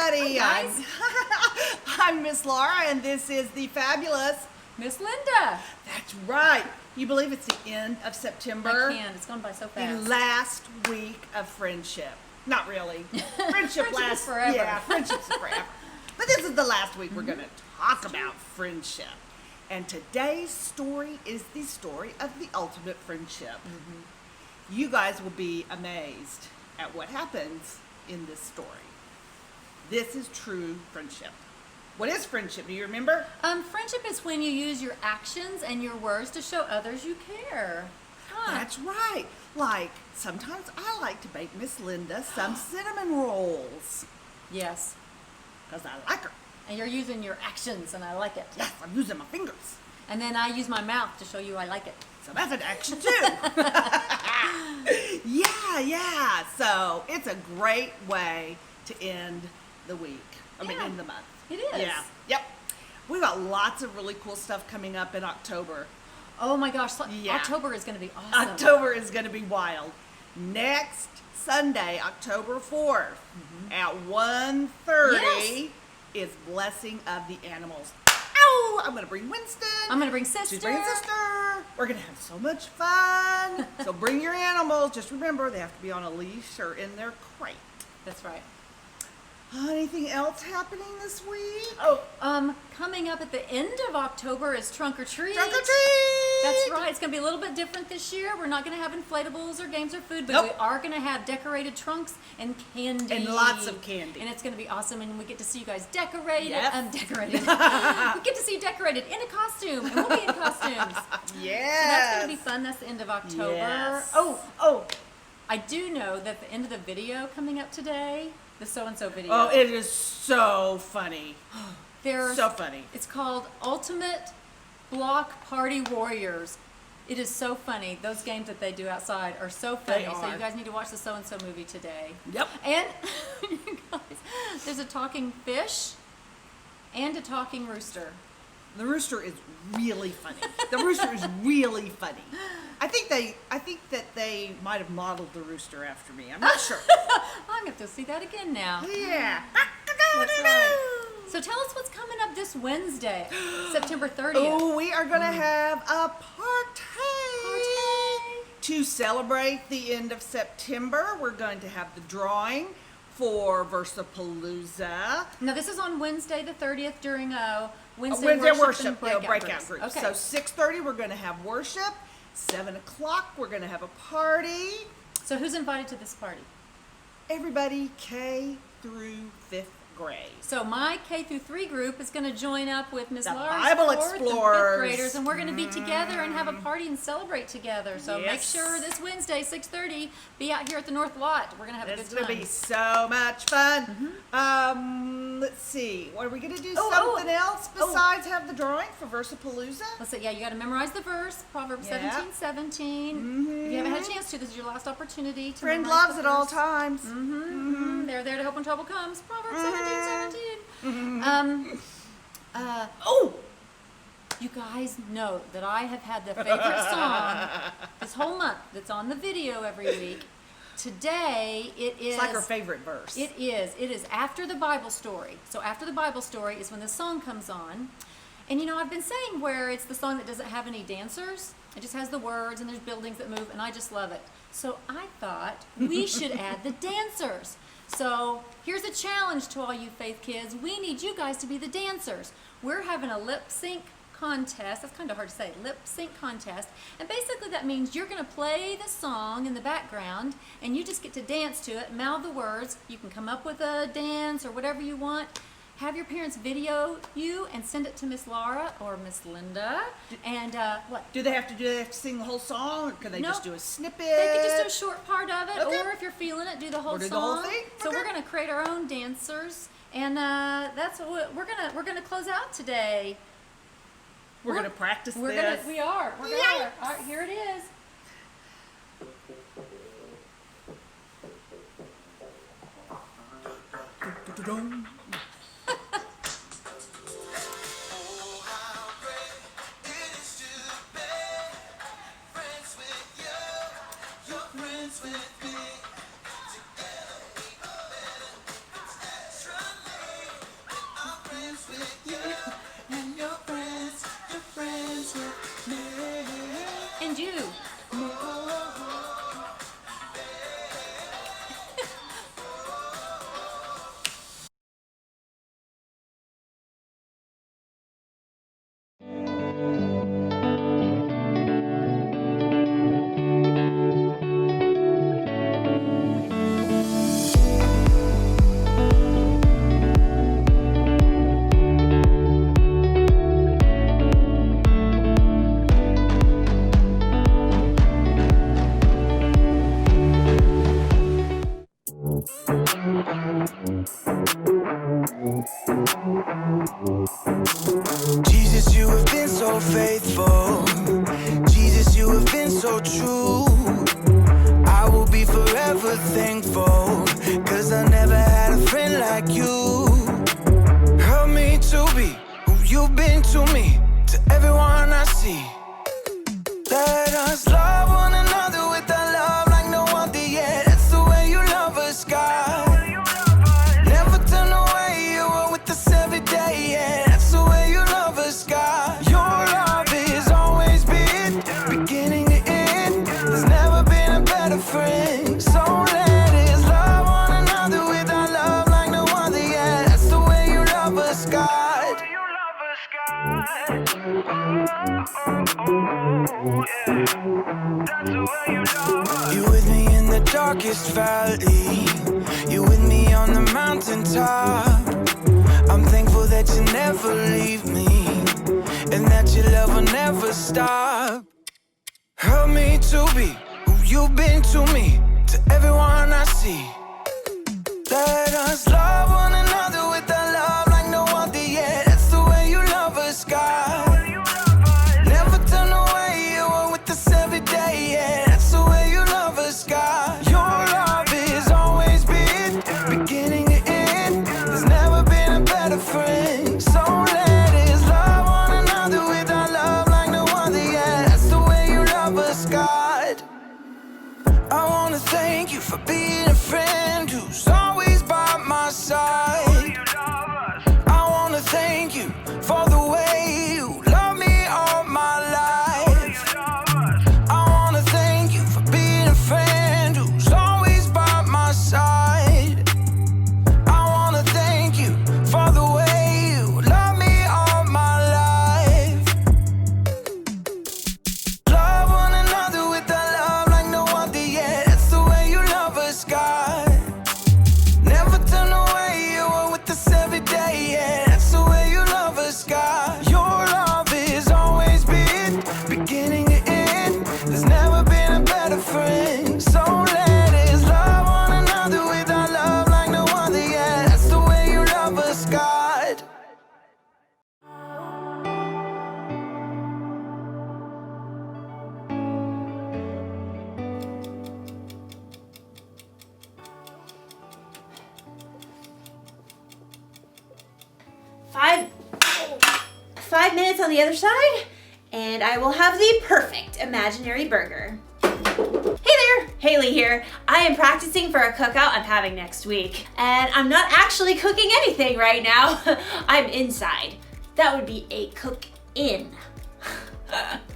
everybody. Guys. I'm Miss Laura, and this is the fabulous Miss Linda. That's right. You believe it's the end of September? I can. It's gone by so The fast. last week of friendship. Not really. Friendship lasts forever. Yeah, friendship's forever. But this is the last week we're going to talk about friendship. And today's story is the story of the ultimate friendship. You guys will be amazed at what happens in this story. This is true friendship. What is friendship? Do you remember? Friendship is when you use your actions and your words to show others you care. Huh. That's right. Like, sometimes I like to bake Miss Linda some cinnamon rolls. Yes. Because I like her. And you're using your actions, and I like it. Yes, I'm using my fingers. And then I use my mouth to show you I like it. So that's an action too. Yeah. So it's a great way to end the week. End the month. It is. Yeah. Yep. We've got lots of really cool stuff coming up in October. Oh my gosh. Yeah. October is going to be awesome. October is going to be wild. Next Sunday, October 4th, at 1:30 is Blessing of the Animals. Ow! I'm going to bring Winston. I'm going to bring sister. She's bringing sister. We're going to have so much fun. So bring your animals. Just remember, they have to be on a leash or in their crate. That's right. Anything else happening this week? Coming up at the end of October is Trunk or Treat. Trunk or treat! That's right. It's going to be a little bit different this year. We're not going to have inflatables or games or food, but Nope. we are going to have decorated trunks and candy. And lots of candy. And it's going to be awesome, and we get to see you guys decorated. Yes. Decorated. We get to see you decorated in a costume, and we'll be in costumes. Yes. So that's going to be fun. That's the end of October. Yes. Oh, I do know that the end of the video coming up today, the so-and-so video. Oh, it is so funny. So funny. It's called Ultimate Block Party Warriors. It is so funny. Those games that they do outside are so funny. They So are. you guys need to watch the so-and-so movie today. Yep. And you guys, there's a talking fish and a talking rooster. The rooster is really funny. The rooster is really funny. I think that they might have modeled the rooster after me. I'm not sure. I'm going to see that again now. Yeah. That's right. So tell us what's coming up this Wednesday, September 30th. Oh, we are going to have a party. To celebrate the end of September. We're going to have the drawing for Versapalooza. Now, this is on Wednesday the 30th during Wednesday worship and breakout group. Okay. So 6:30 we're going to have worship. 7 o'clock we're going to have a party. So who's invited to this party? Everybody K through 5th grade. So my K through 3 group is going to join up with Miss The Laura's Bible 4th and 5th Explorers. graders, and we're going to be together and have a party and celebrate together. So make Yes. sure this Wednesday, 6:30, be out here at the North Lot. We're going to have It's a going good to time. be so much fun. Let's see. Are we going to do Oh, something else besides have the drawing for Versapalooza? Let's see. Yeah, you got to memorize the verse, Proverbs Yeah. 17:17. If you haven't had a chance to, this is your last opportunity to Friend memorize loves the at all verse. times. They're there to help when trouble comes. Proverbs 17:17. You guys know that I have had the favorite song this whole month that's on the video every week. Today it is. It's like her favorite verse. It is. It is after the Bible story. So after the Bible story is when the song comes on. And you know, I've been saying where it's the song that doesn't have any dancers. It just has the words and there's buildings that move, and I just love it. So I thought we should add the dancers. So here's a challenge to all you faith kids. We need you guys to be the dancers. We're having a lip sync contest. That's kind of hard to say. Lip sync contest. And basically that means you're going to play the song in the background and you just get to dance to it, mouth the words. You can come up with a dance or whatever you want. Have your parents video you and send it to Miss Laura or Miss Linda. And what? Do they have to sing the whole song, or can they No. just do a snippet? They could just do a short part of it, Okay. or if you're feeling it, do the whole Or do song. the whole thing? So we're Okay. gonna create our own dancers, and that's what we're gonna close out today. We're going to practice We this. are. We're Yay! gonna. All right, here it is. Dun-dun-dun. With me, together we are better. It's extra love. behind you. Jesus, you have been so faithful. Jesus, you have been so true. I will be forever thankful, 'cause I never had a friend like you. Help me to be who you've been to me, to everyone I see. Let us love one another with a love like no other yet. That's the way you love us, God. Never turn away, you are with us every day, yeah. That's the way you love us, God. Your love is always been beginning to end. There's never been a better friend. So let us love one another with our love like no other, yeah. That's the way you love us, God. You with me in the darkest valley. You with me on the mountaintop. I'm thankful that you never leave me, and that your love will never stop. Help me to be who you've been to me, to everyone I see. Let us love one another with a love like no other yet. That's the way you love us, God. Never turn away, you are with us every day, yeah. That's the way you love us, God. Your love is always been beginning to end. There's never been a better friend. So let us love one another with our love like no other, yeah. That's the way you love us, God. I wanna thank you for being a friend who's always by my side. I wanna thank you for the way you love me all my life. I wanna thank you for being a friend who's always by my side. I wanna thank you for the way you love me all my life. Love one another with a love like no other, yeah. That's the way you love us, God. Never turn away, you are with us every day, yeah. That's the way you love us, God. Your love is always been beginning to end. There's never been a better friend. So let us love one another with our love like no other, yeah. That's the way you love us, God. Five minutes on the other side, and I will have the perfect imaginary burger. Hey there, Haley here. I am practicing for a cookout I'm having next week, and I'm not actually cooking anything right now. I'm inside. That would be a cook-in.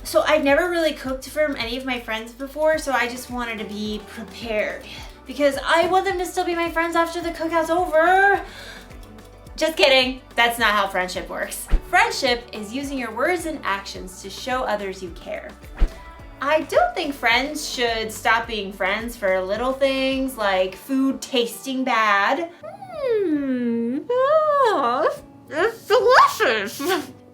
So I've never really cooked for any of my friends before, so I just wanted to be prepared, because I want them to still be my friends after the cookout's over. Just kidding, that's not how friendship works. Friendship is using your words and actions to show others you care. I don't think friends should stop being friends for little things like food tasting bad. It's delicious.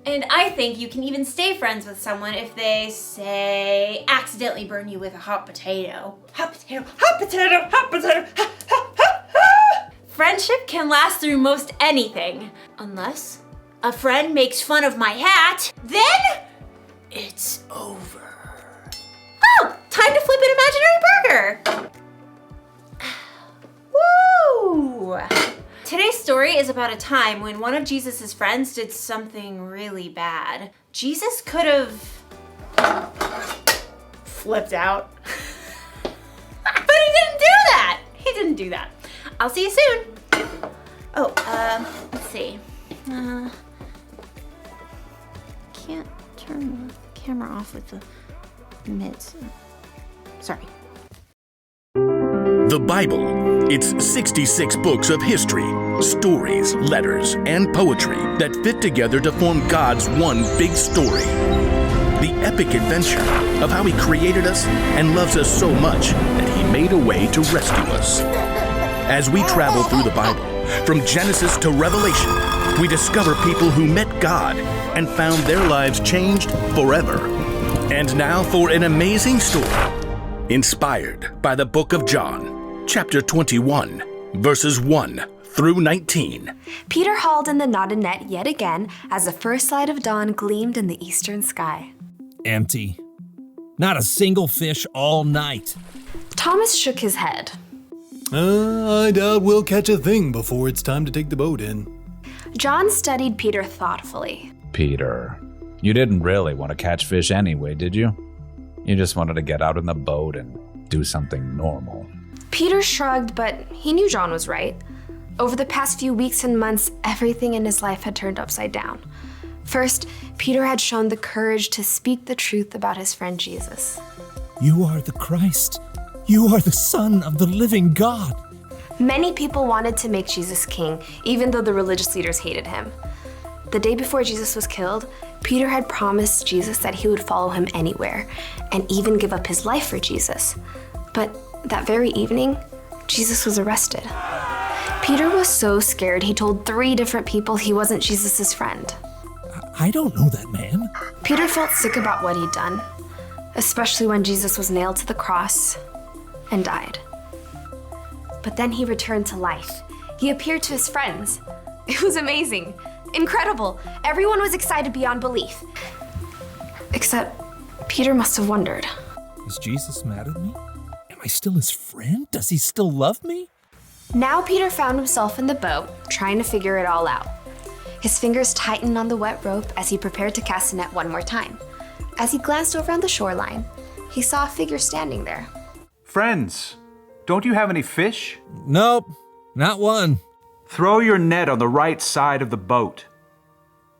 And I think you can even stay friends with someone if they, say, accidentally burn you with a hot potato. Hot potato, hot potato, hot potato, ha, ha, ha, ha. Friendship can last through most anything, unless a friend makes fun of my hat, then it's over. Oh, time to flip an imaginary burger. Woo! Today's story is about a time when one of Jesus' friends did something really bad. Jesus could have flipped out. But he didn't do that. He didn't do that. I'll see you soon. Oh, let's see. Can't turn the camera off with the Sorry. The Bible. It's 66 books of history, stories, letters, and poetry that fit together to form God's one big story. The epic adventure of how He created us and loves us so much that He made a way to rescue us. As we travel through the Bible, from Genesis to Revelation, we discover people who met God and found their lives changed forever. And now for an amazing story, inspired by the book of John, chapter 21, verses 1 through 19. Peter hauled in the knotted net yet again as the first light of dawn gleamed in the eastern sky. Empty. Not a single fish all night. Thomas shook his head. I doubt we'll catch a thing before it's time to take the boat in. John studied Peter thoughtfully. Peter, you didn't really want to catch fish anyway, did you? You just wanted to get out in the boat and do something normal. Peter shrugged, but he knew John was right. Over the past few weeks and months, everything in his life had turned upside down. First, Peter had shown the courage to speak the truth about his friend Jesus. You are the Christ. You are the Son of the living God. Many people wanted to make Jesus king, even though the religious leaders hated him. The day before Jesus was killed, Peter had promised Jesus that he would follow him anywhere, and even give up his life for Jesus. But that very evening, Jesus was arrested. Peter was so scared he told 3 different people he wasn't Jesus' friend. I don't know that man. Peter felt sick about what he'd done, especially when Jesus was nailed to the cross and died. But then he returned to life. He appeared to his friends. It was amazing, incredible. Everyone was excited beyond belief. Except Peter must have wondered. Is Jesus mad at me? Am I still his friend? Does he still love me? Now Peter found himself in the boat, trying to figure it all out. His fingers tightened on the wet rope as he prepared to cast the net one more time. As he glanced over on the shoreline, he saw a figure standing there. Friends, don't you have any fish? Nope, not one. Throw your net on the right side of the boat.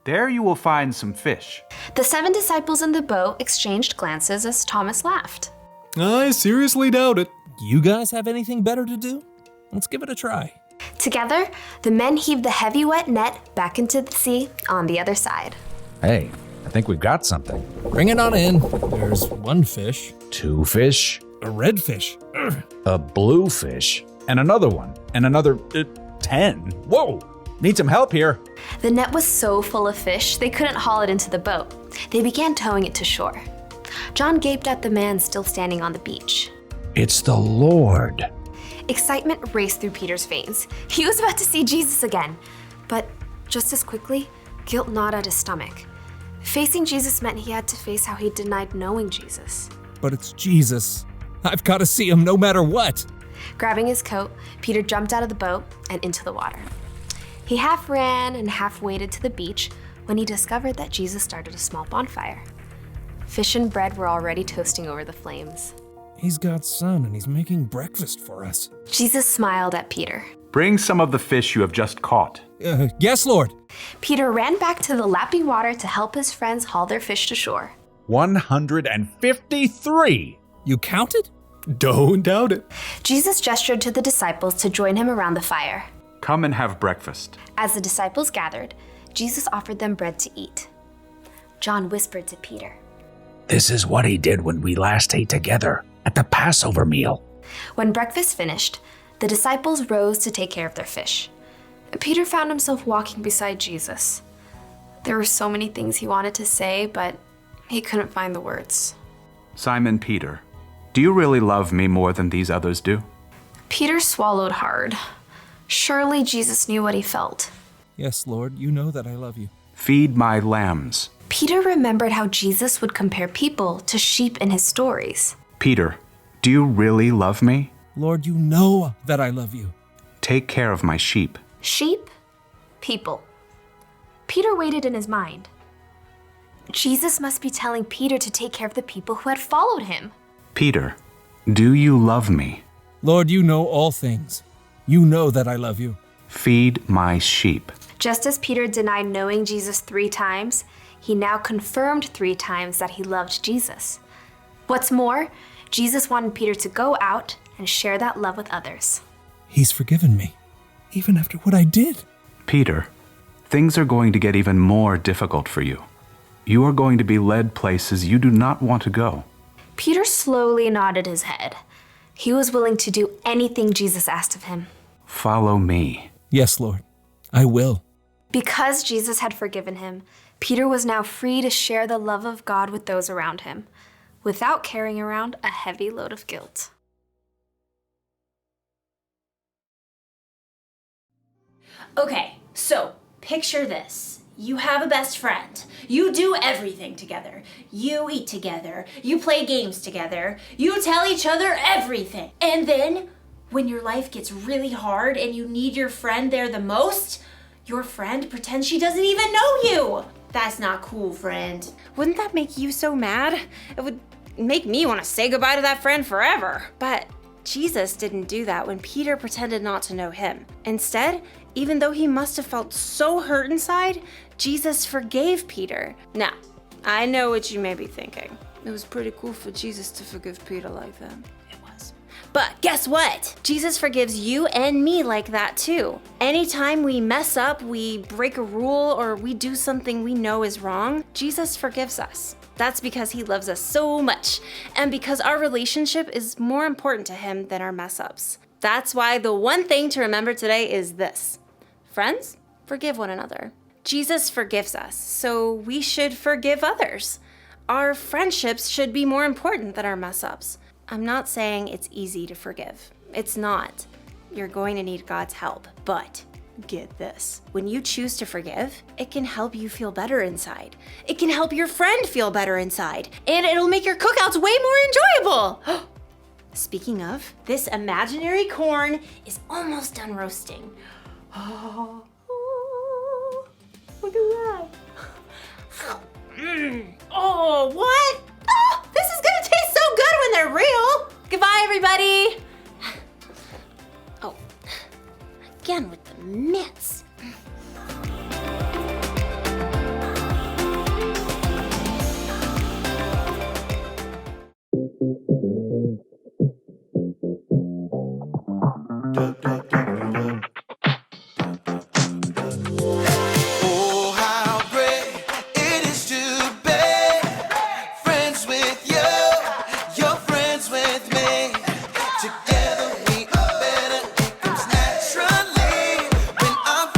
There you will find some fish. The 7 disciples in the boat exchanged glances as Thomas laughed. I seriously doubt it. You guys have anything better to do? Let's give it a try. Together, the men heaved the heavy wet net back into the sea on the other side. Hey, I think we've got something. Bring it on in. There's 1 fish. 2 fish, A red fish. Ugh. a blue fish, and another one, and another 10. Whoa! Need some help here. The net was so full of fish, they couldn't haul it into the boat. They began towing it to shore. John gaped at the man still standing on the beach. It's the Lord. Excitement raced through Peter's veins. He was about to see Jesus again. But just as quickly, guilt gnawed at his stomach. Facing Jesus meant he had to face how he denied knowing Jesus. But it's Jesus. I've got to see him no matter what. Grabbing his coat, Peter jumped out of the boat and into the water. He half ran and half waded to the beach when he discovered that Jesus started a small bonfire. Fish and bread were already toasting over the flames. He's God's son and he's making breakfast for us. Jesus smiled at Peter. Bring some of the fish you have just caught. Yes, Lord. Peter ran back to the lapping water to help his friends haul their fish to shore. 153. You counted? Don't doubt it. Jesus gestured to the disciples to join him around the fire. Come and have breakfast. As the disciples gathered, Jesus offered them bread to eat. John whispered to Peter. This is what he did when we last ate together at the Passover meal. When breakfast finished, the disciples rose to take care of their fish. Peter found himself walking beside Jesus. There were so many things he wanted to say, but he couldn't find the words. Simon Peter, do you really love me more than these others do? Peter swallowed hard. Surely Jesus knew what he felt. Yes, Lord, you know that I love you. Feed my lambs. Peter remembered how Jesus would compare people to sheep in his stories. Peter, do you really love me? Lord, you know that I love you. Take care of my sheep. Sheep? People. Peter waited in his mind. Jesus must be telling Peter to take care of the people who had followed him. Peter, do you love me? Lord, you know all things. You know that I love you. Feed my sheep. Just as Peter denied knowing Jesus 3 times, he now confirmed 3 times that he loved Jesus. What's more, Jesus wanted Peter to go out and share that love with others. He's forgiven me, even after what I did. Peter, things are going to get even more difficult for you. You are going to be led places you do not want to go. Peter slowly nodded his head. He was willing to do anything Jesus asked of him. Follow me. Yes, Lord, I will. Because Jesus had forgiven him, Peter was now free to share the love of God with those around him, without carrying around a heavy load of guilt. Okay, so picture this. You have a best friend. You do everything together. You eat together. You play games together. You tell each other everything. And then, when your life gets really hard and you need your friend there the most, your friend pretends she doesn't even know you. That's not cool, friend. Wouldn't that make you so mad? It would make me want to say goodbye to that friend forever. But Jesus didn't do that when Peter pretended not to know him. Instead, even though he must have felt so hurt inside, Jesus forgave Peter. Now, I know what you may be thinking. It was pretty cool for Jesus to forgive Peter like that. It was. But guess what? Jesus forgives you and me like that too. Anytime we mess up, we break a rule, or we do something we know is wrong, Jesus forgives us. That's because he loves us so much, and because our relationship is more important to him than our mess ups. That's why the one thing to remember today is this. Friends, forgive one another. Jesus forgives us, so we should forgive others. Our friendships should be more important than our mess ups. I'm not saying it's easy to forgive. It's not. You're going to need God's help, but get this. When you choose to forgive, it can help you feel better inside. It can help your friend feel better inside, and it'll make your cookouts way more enjoyable. Speaking of, this imaginary corn is almost done roasting. Oh, look at that. Oh, what? Oh, this is gonna taste so good when they're real. Goodbye, everybody. Oh, again with the mitts. Oh, how great it is to be friends with you, you're friends with me. Together we are better, it comes naturally when I'm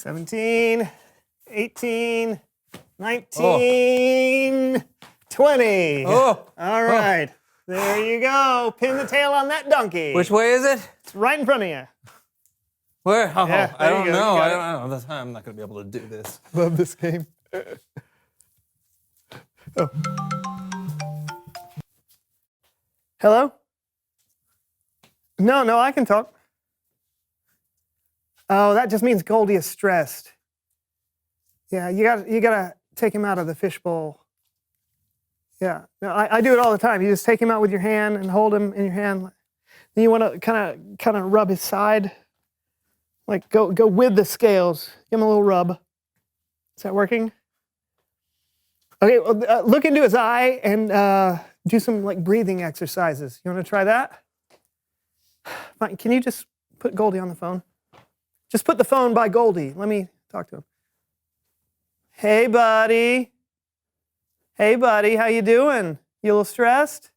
17, 18, 19, 20. Oh. All right. There you go. Pin the tail on that donkey. Which way is it? It's right in front of you. Where? Oh, Yeah, I there don't you go. know. You I got don't know. I'm not going to be able to do this. Love this game. Oh. Hello? No, I can talk. Oh, that just means Goldie is stressed. Yeah, you gotta take him out of the fishbowl. Yeah, no, I do it all the time. You just take him out with your hand and hold him in your hand. Then you want to kind of rub his side, like go with the scales. Give him a little rub. Is that working? Okay, well, look into his eye and do some like breathing exercises. You want to try that? Fine. Can you just put Goldie on the phone? Just put the phone by Goldie. Let me talk to him. Hey, buddy. Hey, buddy. How you doing? You a little stressed?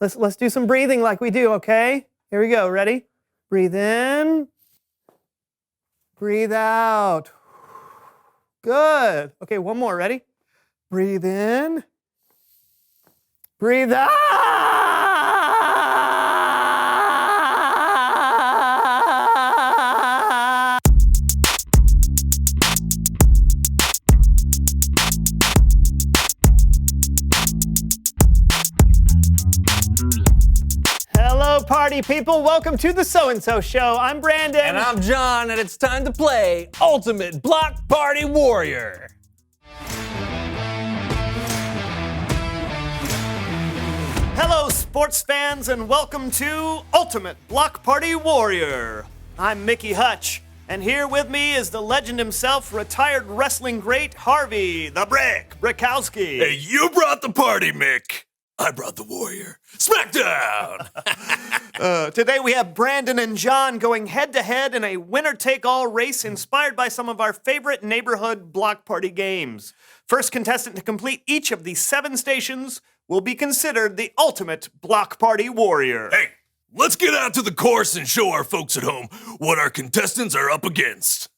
Let's do some breathing like we do, okay? Here we go. Ready? Breathe in. Breathe out. Good. Okay, one more. Ready? Breathe in. Breathe out. Hello, party people. Welcome to the So-and-So Show. I'm Brandon. And I'm John, and it's time to play Ultimate Block Party Warrior. Hello, sports fans, and welcome to Ultimate Block Party Warrior. I'm Mickey Hutch, and here with me is the legend himself, retired wrestling great Harvey the Brick Brickowski. Hey, you brought the party, Mick. I brought the warrior. Smackdown! Today we have Brandon and John going head-to-head in a winner-take-all race inspired by some of our favorite neighborhood block party games. First contestant to complete each of the 7 stations will be considered the ultimate block party warrior. Hey, let's get out to the course and show our folks at home what our contestants are up against.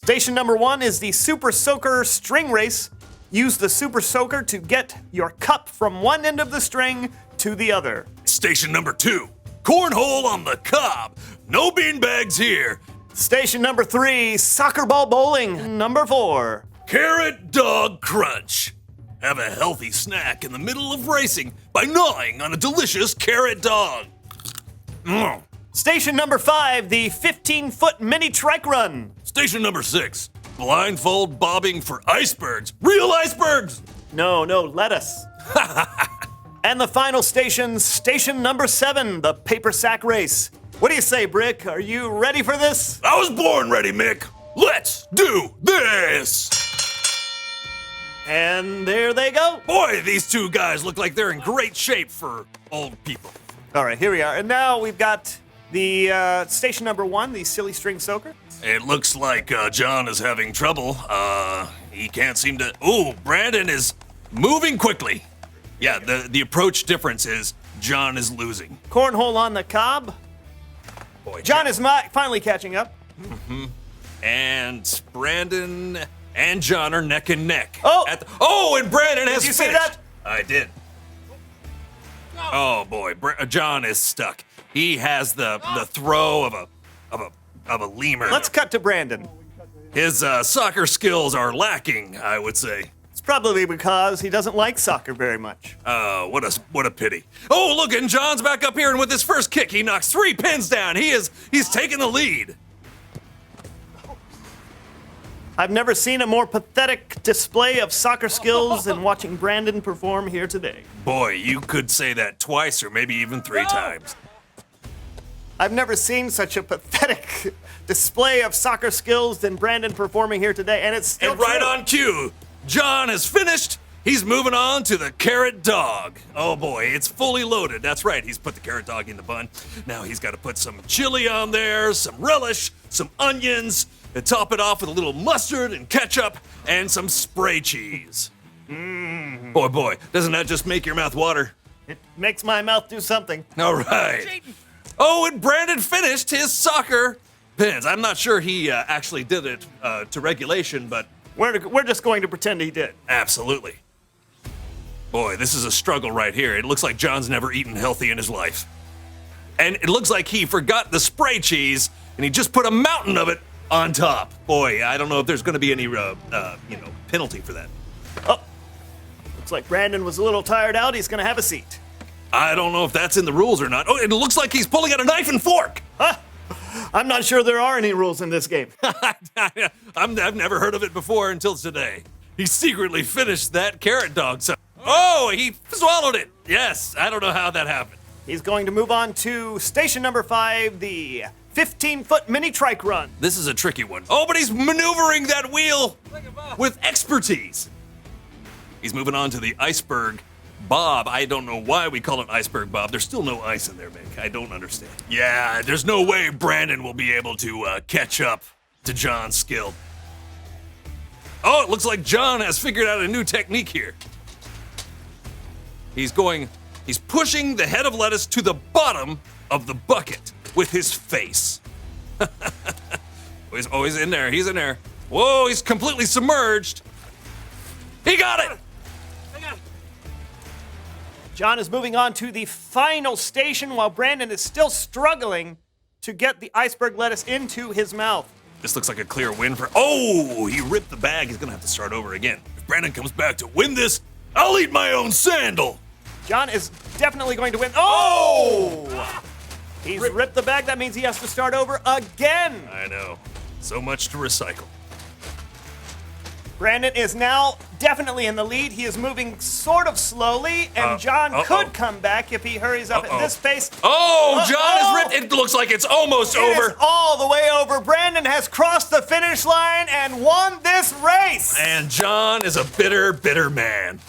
Station number 1 is the Super Soaker String Race. Use the Super Soaker to get your cup from one end of the string to the other. Station number 2, Cornhole on the Cob. No beanbags here. Station number 3, Soccer Ball Bowling. Number 4, Carrot Dog Crunch. Have a healthy snack in the middle of racing by gnawing on a delicious carrot dog. Station number 5, the 15-foot mini trike run. Station number 6, blindfold bobbing for icebergs. Real icebergs! No, lettuce. And the final station, station number 7, the paper sack race. What do you say, Brick? Are you ready for this? I was born ready, Mick. Let's do this! And there they go. Boy, these two guys look like they're in great shape for old people. All right, here we are. And now we've got the station number 1, the silly string soaker. It looks like John is having trouble. He can't seem to... Ooh, Brandon is moving quickly. Yeah, the approach difference is John is losing. Cornhole on the Cob. Boy, John is finally catching up. Mm-hmm. And Brandon and John are neck and neck. Oh! And Brandon has Did you finished. see that? I did. Oh boy, John is stuck. He has the throw of a lemur. Let's cut to Brandon. His soccer skills are lacking, I would say. It's probably because he doesn't like soccer very much. What a pity. Oh, look, and John's back up here, and with his first kick, he knocks 3 pins down. He's taking the lead. I've never seen a more pathetic display of soccer skills than watching Brandon perform here today. Boy, you could say that twice or maybe even 3 times. I've never seen such a pathetic display of soccer skills than Brandon performing here today, and it's still And right true. on cue, John has finished. He's moving on to the carrot dog. Oh boy, it's fully loaded. That's right, he's put the carrot dog in the bun. Now he's got to put some chili on there, some relish, some onions, and top it off with a little mustard and ketchup and some spray cheese. Boy, doesn't that just make your mouth water? It makes my mouth do something. All right. Oh, and Brandon finished his soccer Depends. I'm not sure he actually did it to regulation, but We're just going to pretend he did. absolutely. Boy, this is a struggle right here. It looks like John's never eaten healthy in his life. And it looks like he forgot the spray cheese, and he just put a mountain of it on top. Boy, I don't know if there's going to be any, penalty for that. Oh, looks like Brandon was a little tired out. He's going to have a seat. I don't know if that's in the rules or not. Oh, it looks like he's pulling out a knife and fork. Huh? I'm not sure there are any rules in this game. I've never heard of it before until today. He secretly finished that carrot dog. Oh, he swallowed it. Yes, I don't know how that happened. He's going to move on to station number 5, the 15-foot mini trike run. This is a tricky one. Oh, but he's maneuvering that wheel with expertise. He's moving on to the iceberg Bob. I don't know why we call it iceberg Bob. There's still no ice in there, Mick. I don't understand. Yeah, there's no way Brandon will be able to catch up to John's skill. Oh, it looks like John has figured out a new technique here. He's pushing the head of lettuce to the bottom of the bucket with his face. He's in there. He's in there. Whoa, he's completely submerged. He got it. John is moving on to the final station while Brandon is still struggling to get the iceberg lettuce into his mouth. This looks like a clear win for... Oh, he ripped the bag. He's going to have to start over again. If Brandon comes back to win this, I'll eat my own sandal. John is definitely going to win. Oh! He's ripped the bag. That means he has to start over again. I know. So much to recycle. Brandon is now definitely in the lead. He is moving sort of slowly, and John could come back if he hurries up at this pace. Oh, John is ripped. It looks like it's almost over. It is all the way over. Brandon has crossed the finish line and won this race. And John is a bitter, bitter man.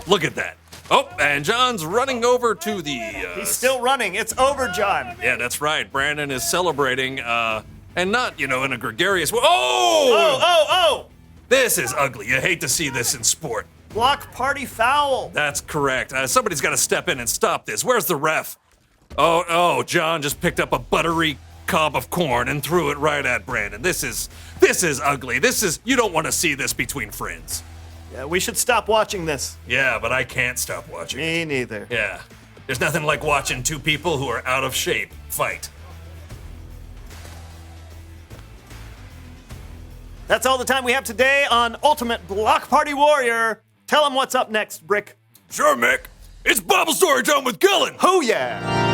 Look at that. Oh, and John's running over to the... He's still running. It's over, John. Yeah, that's right. Brandon is celebrating, and not, in a gregarious way. Oh! This is ugly. You hate to see this in sport. Block party foul. That's correct. Somebody's got to step in and stop this. Where's the ref? Oh, John just picked up a buttery cob of corn and threw it right at Brandon. This is ugly. You don't want to see this between friends. Yeah, we should stop watching this. Yeah, but I can't stop watching. Me neither. Yeah. There's nothing like watching two people who are out of shape fight. That's all the time we have today on Ultimate Block Party Warrior. Tell them what's up next, Brick. Sure, Mick. It's Bible Story Time with Gillen. Oh, yeah.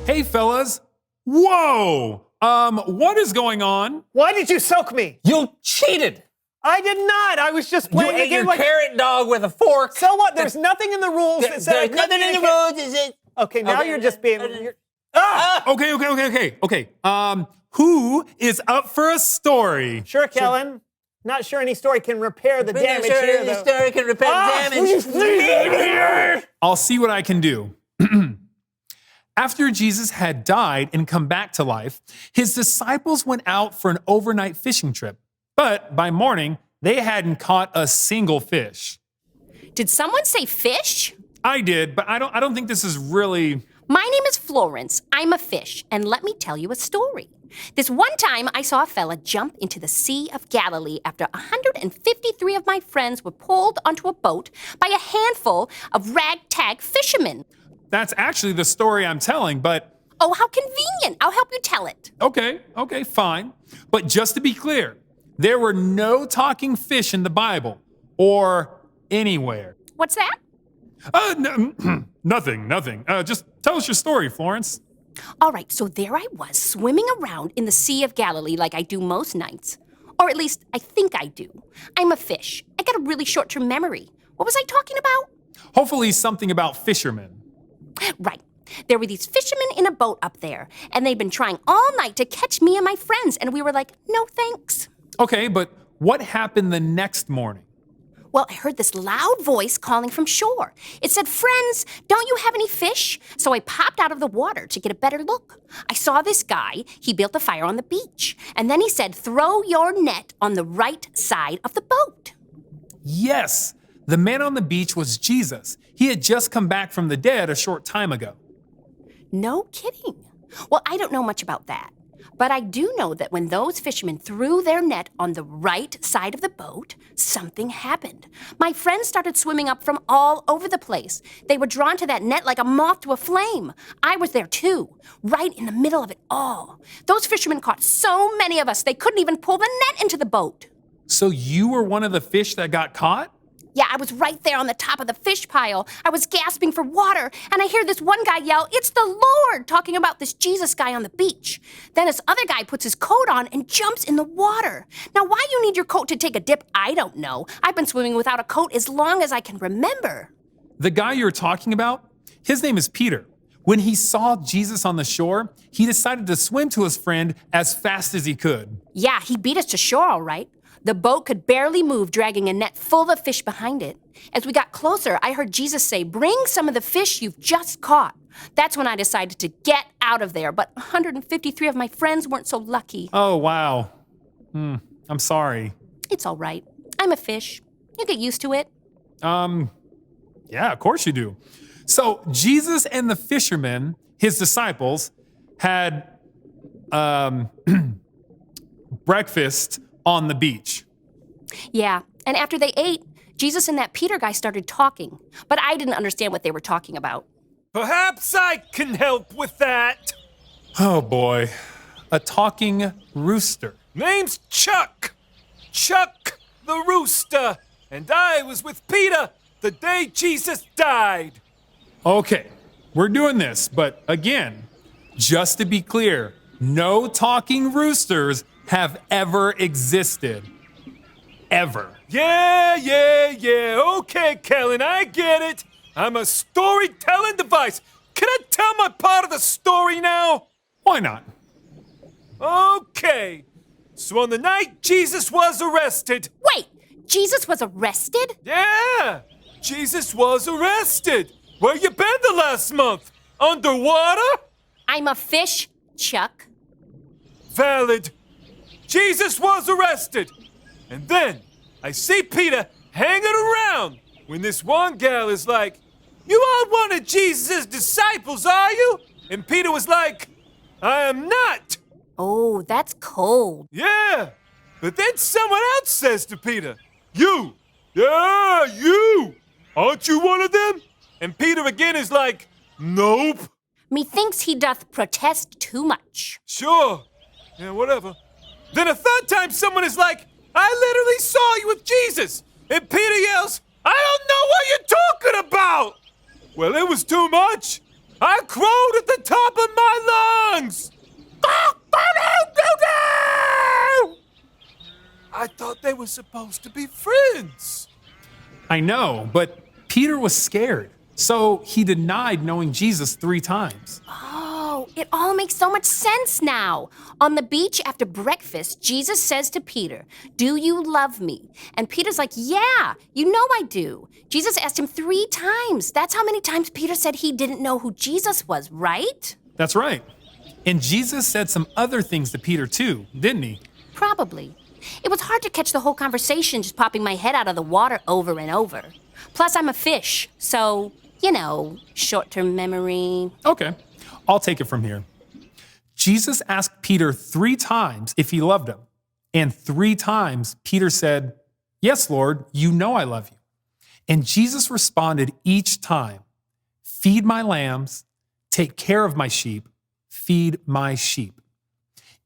Hey, fellas. Whoa! What is going on? Why did you soak me? You cheated. I did not. I was just playing You ate your carrot dog with a fork. So what? There's nothing in the rules that says There's nothing in the rules. Is it? Okay, now you're just being. Okay. Who is up for a story? Sure, Kellen. Not sure any story can repair the damage here, though. Story can repair the damage. Please. I'll see what I can do. After Jesus had died and come back to life, his disciples went out for an overnight fishing trip. But by morning, they hadn't caught a single fish. Did someone say fish? I did, but I don't think this is really... My name is Florence. I'm a fish, and let me tell you a story. This one time, I saw a fella jump into the Sea of Galilee after 153 of my friends were pulled onto a boat by a handful of ragtag fishermen. That's actually the story I'm telling, but... Oh, how convenient. I'll help you tell it. Okay, fine. But just to be clear, there were no talking fish in the Bible or anywhere. What's that? Nothing. Just tell us your story, Florence. All right, so there I was, swimming around in the Sea of Galilee like I do most nights. Or at least, I think I do. I'm a fish. I got a really short-term memory. What was I talking about? Hopefully something about fishermen. Right. There were these fishermen in a boat up there, and they'd been trying all night to catch me and my friends, and we were like, no thanks. Okay, but what happened the next morning? Well, I heard this loud voice calling from shore. It said, friends, don't you have any fish? So I popped out of the water to get a better look. I saw this guy. He built a fire on the beach. And then he said, throw your net on the right side of the boat. Yes, The man on the beach was Jesus. He had just come back from the dead a short time ago. No kidding. Well, I don't know much about that. But I do know that when those fishermen threw their net on the right side of the boat, something happened. My friends started swimming up from all over the place. They were drawn to that net like a moth to a flame. I was there too, right in the middle of it all. Those fishermen caught so many of us, they couldn't even pull the net into the boat. So you were one of the fish that got caught? Yeah, I was right there on the top of the fish pile. I was gasping for water, and I hear this one guy yell, "It's the Lord," talking about this Jesus guy on the beach. Then this other guy puts his coat on and jumps in the water. Now, why you need your coat to take a dip, I don't know. I've been swimming without a coat as long as I can remember. The guy you're talking about, his name is Peter. When he saw Jesus on the shore, he decided to swim to his friend as fast as he could. Yeah, he beat us to shore all right. The boat could barely move, dragging a net full of fish behind it. As we got closer, I heard Jesus say, "Bring some of the fish you've just caught." That's when I decided to get out of there, but 153 of my friends weren't so lucky. Oh, wow. I'm sorry. It's all right. I'm a fish. You get used to it. Yeah, of course you do. So Jesus and the fishermen, his disciples, had breakfast on the beach. Yeah, and after they ate, Jesus and that Peter guy started talking, but I didn't understand what they were talking about. Perhaps I can help with that. Oh boy, a talking rooster. Name's Chuck. Chuck the rooster. And I was with Peter the day Jesus died. Okay, we're doing this, but again, just to be clear, no talking roosters have ever existed. Ever. Yeah. Okay, Kellen, I get it. I'm a storytelling device. Can I tell my part of the story now? Why not? Okay. So on the night Jesus was arrested. Wait, Jesus was arrested? Yeah, Jesus was arrested. Where you been the last month? Underwater? I'm a fish, Chuck. Valid. Jesus was arrested. And then I see Peter hanging around when this one gal is like, "You aren't one of Jesus' disciples, are you?" And Peter was like, "I am not." Oh, that's cold. Yeah. But then someone else says to Peter, "You. Yeah, you. Aren't you one of them?" And Peter again is like, "Nope." Methinks he doth protest too much. Sure. Yeah, whatever. Then a third time someone is like, "I literally saw you with Jesus." And Peter yells, "I don't know what you're talking about." Well, it was too much. I crowed at the top of my lungs. I thought they were supposed to be friends. I know, but Peter was scared, so he denied knowing Jesus 3 times. Oh, it all makes so much sense now. On the beach after breakfast, Jesus says to Peter, "Do you love me?" And Peter's like, "Yeah, you know I do." Jesus asked him 3 times. That's how many times Peter said he didn't know who Jesus was, right? That's right. And Jesus said some other things to Peter too, didn't he? Probably. It was hard to catch the whole conversation just popping my head out of the water over and over. Plus, I'm a fish, so, you know, short-term memory. Okay, I'll take it from here. Jesus asked Peter 3 times if he loved him. And 3 times Peter said, "Yes, Lord, you know I love you." And Jesus responded each time, "Feed my lambs, take care of my sheep, feed my sheep."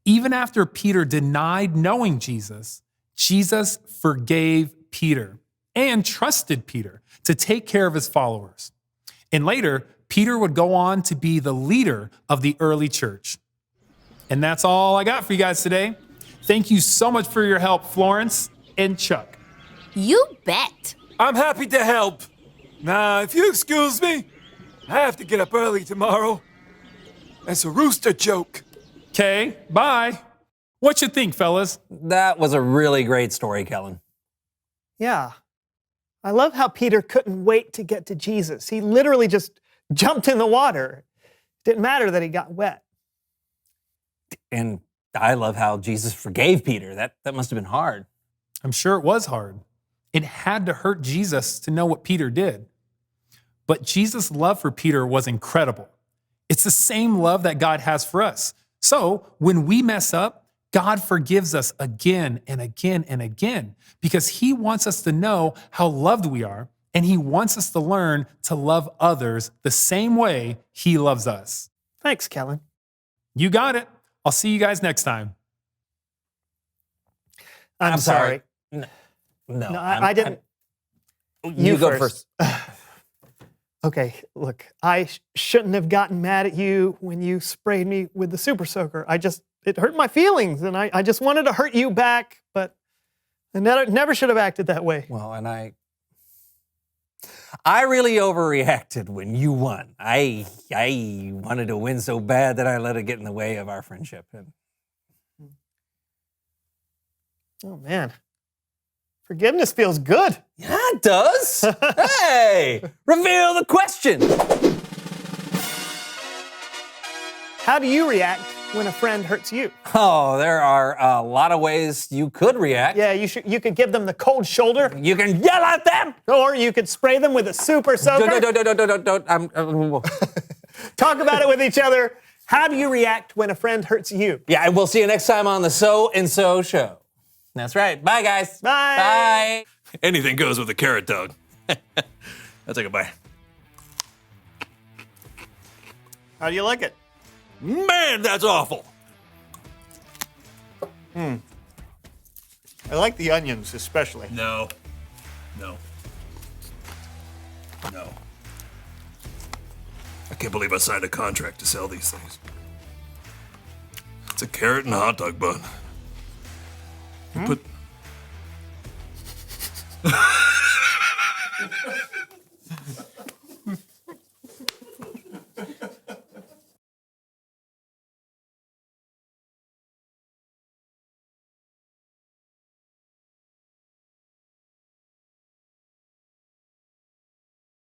Even after Peter denied knowing Jesus, Jesus forgave Peter and trusted Peter to take care of his followers. And later, Peter would go on to be the leader of the early church. And that's all I got for you guys today. Thank you so much for your help, Florence and Chuck. You bet. I'm happy to help. Now, if you excuse me, I have to get up early tomorrow. That's a rooster joke. Okay, bye. What you think, fellas? That was a really great story, Kellen. Yeah. I love how Peter couldn't wait to get to Jesus. He literally just jumped in the water. Didn't matter that he got wet. And I love how Jesus forgave Peter. That must have been hard. I'm sure it was hard. It had to hurt Jesus to know what Peter did. But Jesus' love for Peter was incredible. It's the same love that God has for us. So when we mess up, God forgives us again and again and again because he wants us to know how loved we are, and he wants us to learn to love others the same way he loves us. Thanks, Kellen. You got it. I'll see you guys next time. I'm sorry. No, I didn't. You go first. Okay, look, I shouldn't have gotten mad at you when you sprayed me with the super soaker. It hurt my feelings, and I just wanted to hurt you back, but I never should have acted that way. Well, and I really overreacted when you won. I wanted to win so bad that I let it get in the way of our friendship. Oh, man. Forgiveness feels good. Yeah, it does. Hey, reveal the question. How do you react when a friend hurts you? Oh, there are a lot of ways you could react. Yeah, you could give them the cold shoulder. You can yell at them. Or you could spray them with a super soaker. Don't. Talk about it with each other. How do you react when a friend hurts you? Yeah, and we'll see you next time on the So and So Show. That's right. Bye, guys. Bye. Bye. Anything goes with a carrot dog. I'll take a bite. How do you like it? Man, that's awful. I like the onions especially. No. I can't believe I signed a contract to sell these things. It's a carrot and a hot dog bun. You put